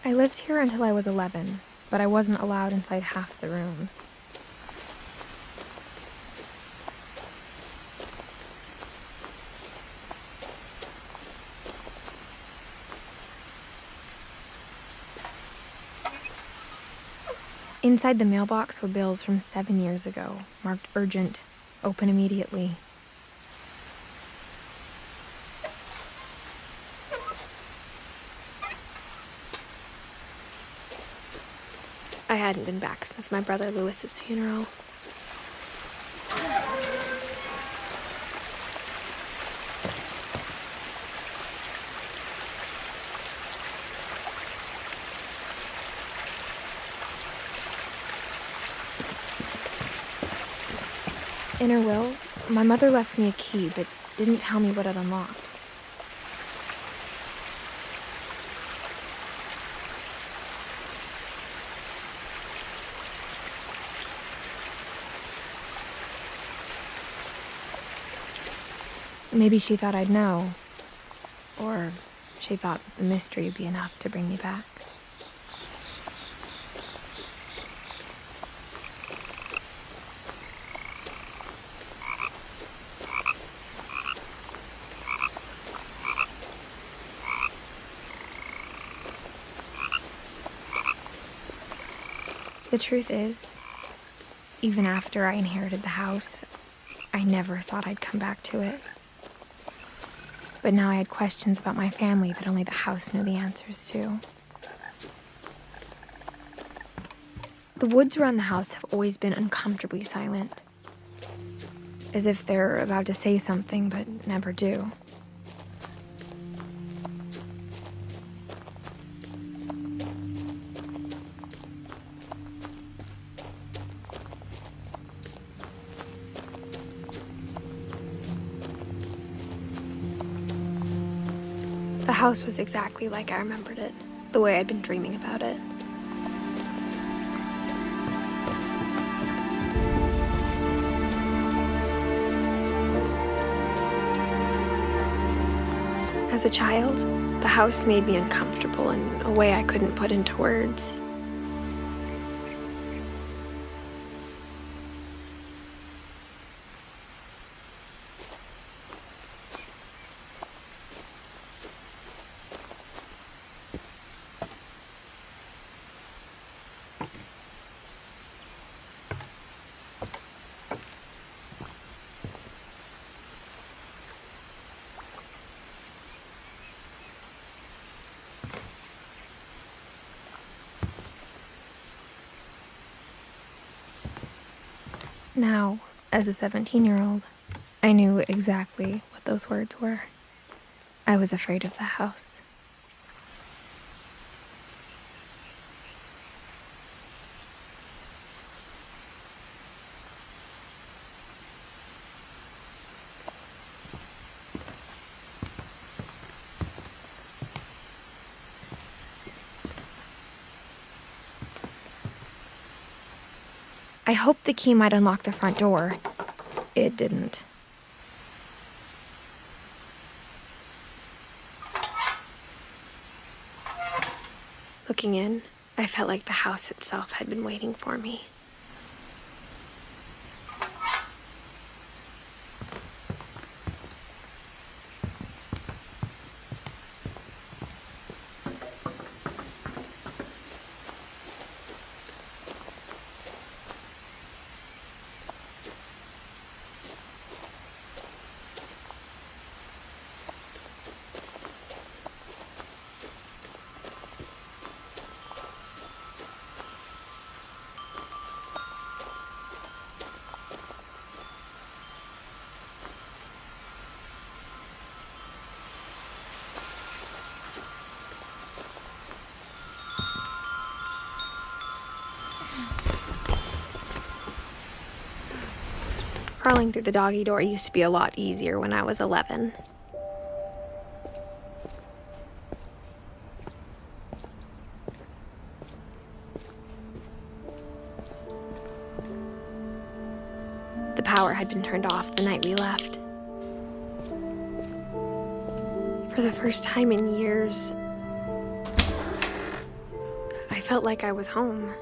I lived here until I was 11, but I wasn't allowed inside half the rooms. Inside the mailbox were bills from 7 years ago, marked urgent, open immediately. I hadn't been back since my brother Lewis's funeral. In her will, my mother left me a key, but didn't tell me what it unlocked. Maybe she thought I'd know, or she thought that the mystery would be enough to bring me back. The truth is, even after I inherited the house, I never thought I'd come back to it. But now I had questions about my family that only the house knew the answers to. The woods around the house have always been uncomfortably silent, as if they're about to say something but never do. The house was exactly like I remembered it, the way I'd been dreaming about it. As a child, the house made me uncomfortable in a way I couldn't put into words. Now, as a 17-year-old, I knew exactly what those words were. I was afraid of the house. I hoped the key might unlock the front door. It didn't. Looking in, I felt like the house itself had been waiting for me. Crawling through the doggy door used to be a lot easier when I was 11. The power had been turned off the night we left. For the first time in years, felt like I was home.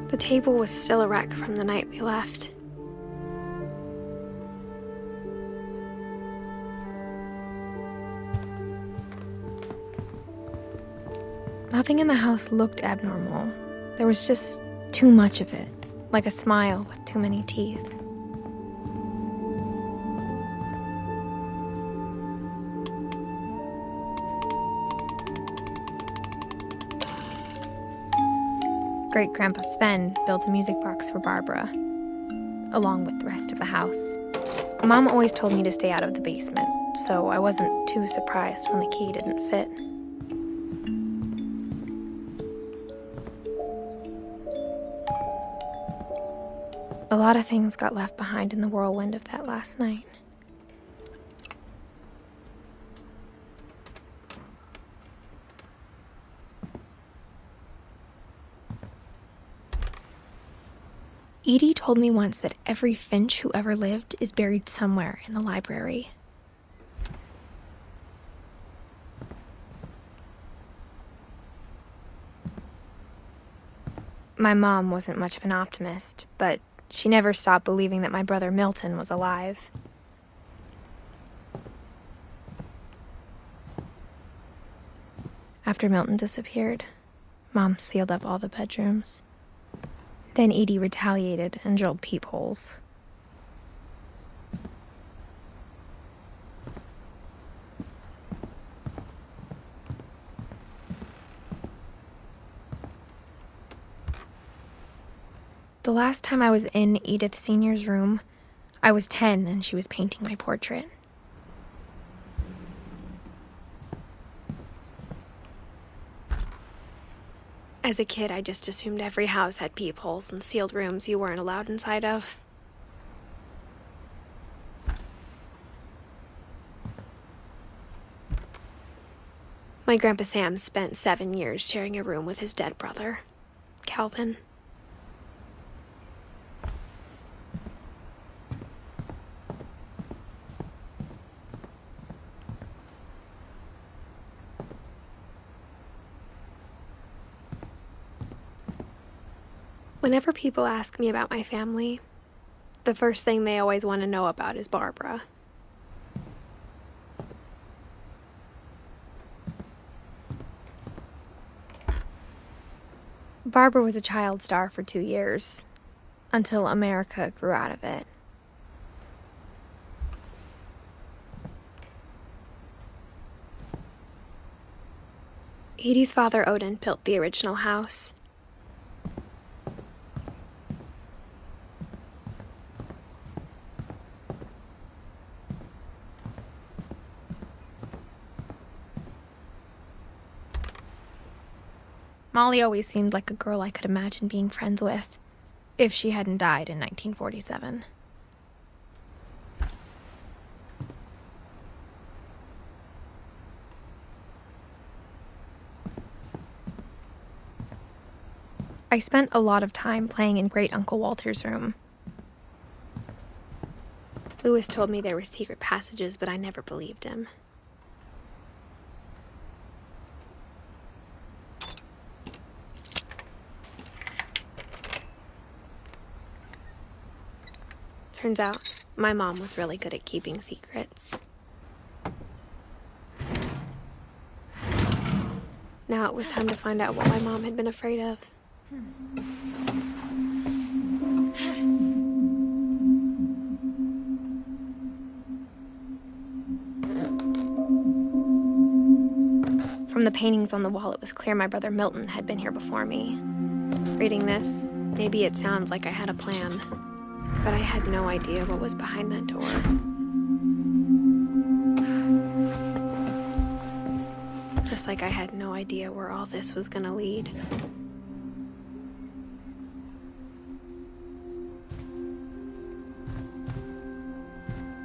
The table was still a wreck from the night we left. Nothing in the house looked abnormal. There was just too much of it, like a smile with too many teeth. Great-Grandpa Sven built a music box for Barbara, along with the rest of the house. Mom always told me to stay out of the basement, so I wasn't too surprised when the key didn't fit. A lot of things got left behind in the whirlwind of that last night. Edie told me once that every Finch who ever lived is buried somewhere in the library. My mom wasn't much of an optimist, but she never stopped believing that my brother Milton was alive. After Milton disappeared, Mom sealed up all the bedrooms. Then Edie retaliated and drilled peepholes. The last time I was in Edith Sr.'s room, I was 10 and she was painting my portrait. As a kid, I just assumed every house had peepholes and sealed rooms you weren't allowed inside of. My Grandpa Sam spent 7 years sharing a room with his dead brother, Calvin. Whenever people ask me about my family, the first thing they always want to know about is Barbara. Barbara was a child star for 2 years, until America grew out of it. Edie's father, Odin, built the original house. Molly always seemed like a girl I could imagine being friends with, if she hadn't died in 1947. I spent a lot of time playing in Great Uncle Walter's room. Lewis told me there were secret passages, but I never believed him. Turns out, my mom was really good at keeping secrets. Now it was time to find out what my mom had been afraid of. From the paintings on the wall, it was clear my brother Milton had been here before me. Reading this, maybe it sounds like I had a plan. But I had no idea what was behind that door. Just like I had no idea where all this was gonna lead.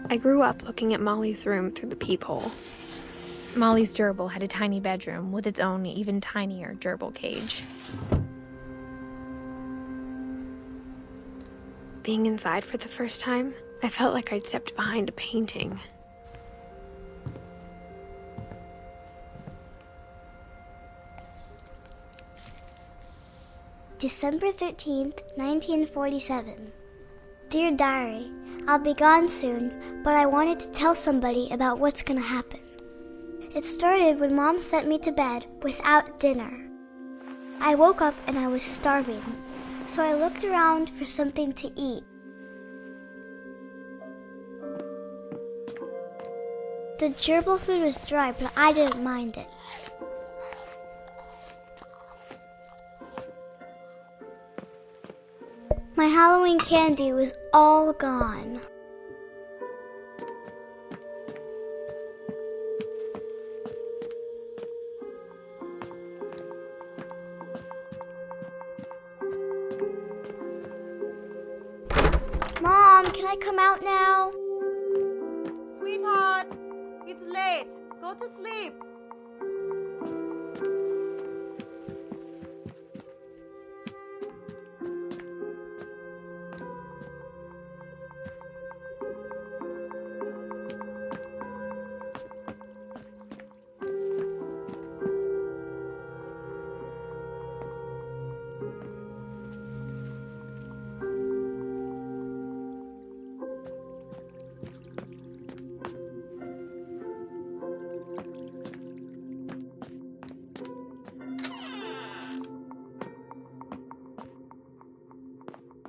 I grew up looking at Molly's room through the peephole. Molly's gerbil had a tiny bedroom with its own even tinier gerbil cage. Being inside for the first time, I felt like I'd stepped behind a painting. December 13th, 1947. Dear Diary, I'll be gone soon, but I wanted to tell somebody about what's gonna happen. It started when Mom sent me to bed without dinner. I woke up and I was starving, so I looked around for something to eat. The gerbil food was dry, but I didn't mind it. My Halloween candy was all gone. Mom, can I come out now? Sweetheart, it's late. Go to sleep.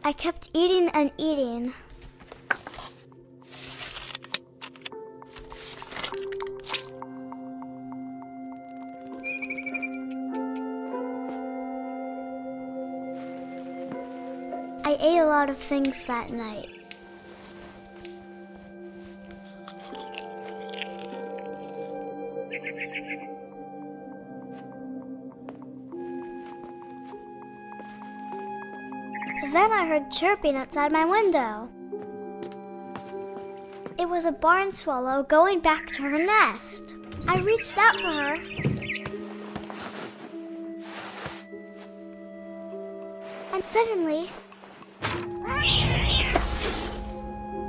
I kept eating and eating. I ate a lot of things that night. Then I heard chirping outside my window. It was a barn swallow going back to her nest. I reached out for her. And suddenly,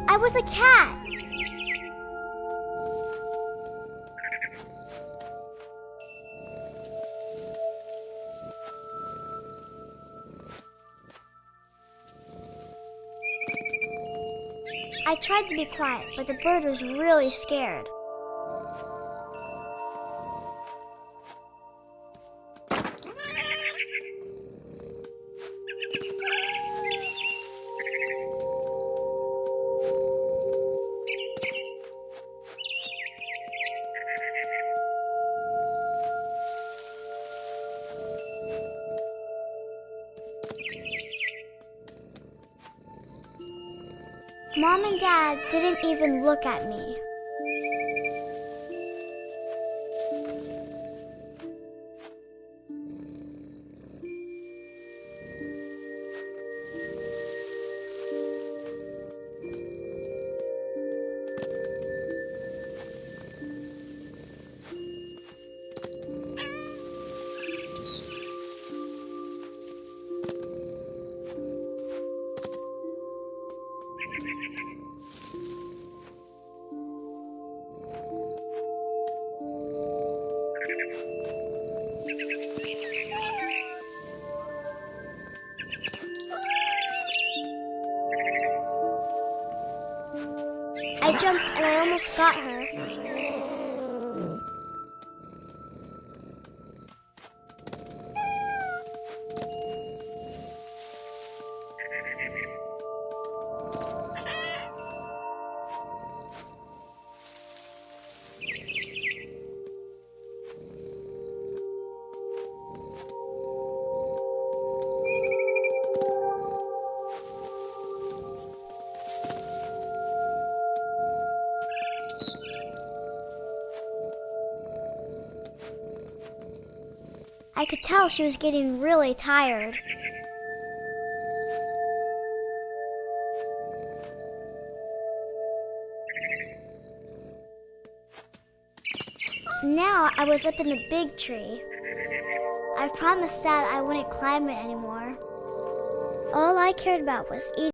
I was a cat. I tried to be quiet, but the bird was really scared. Mom and Dad didn't even look at me. I jumped and I almost got her. I could tell she was getting really tired. Now I was up in the big tree. I promised Dad I wouldn't climb it anymore. All I cared about was eating.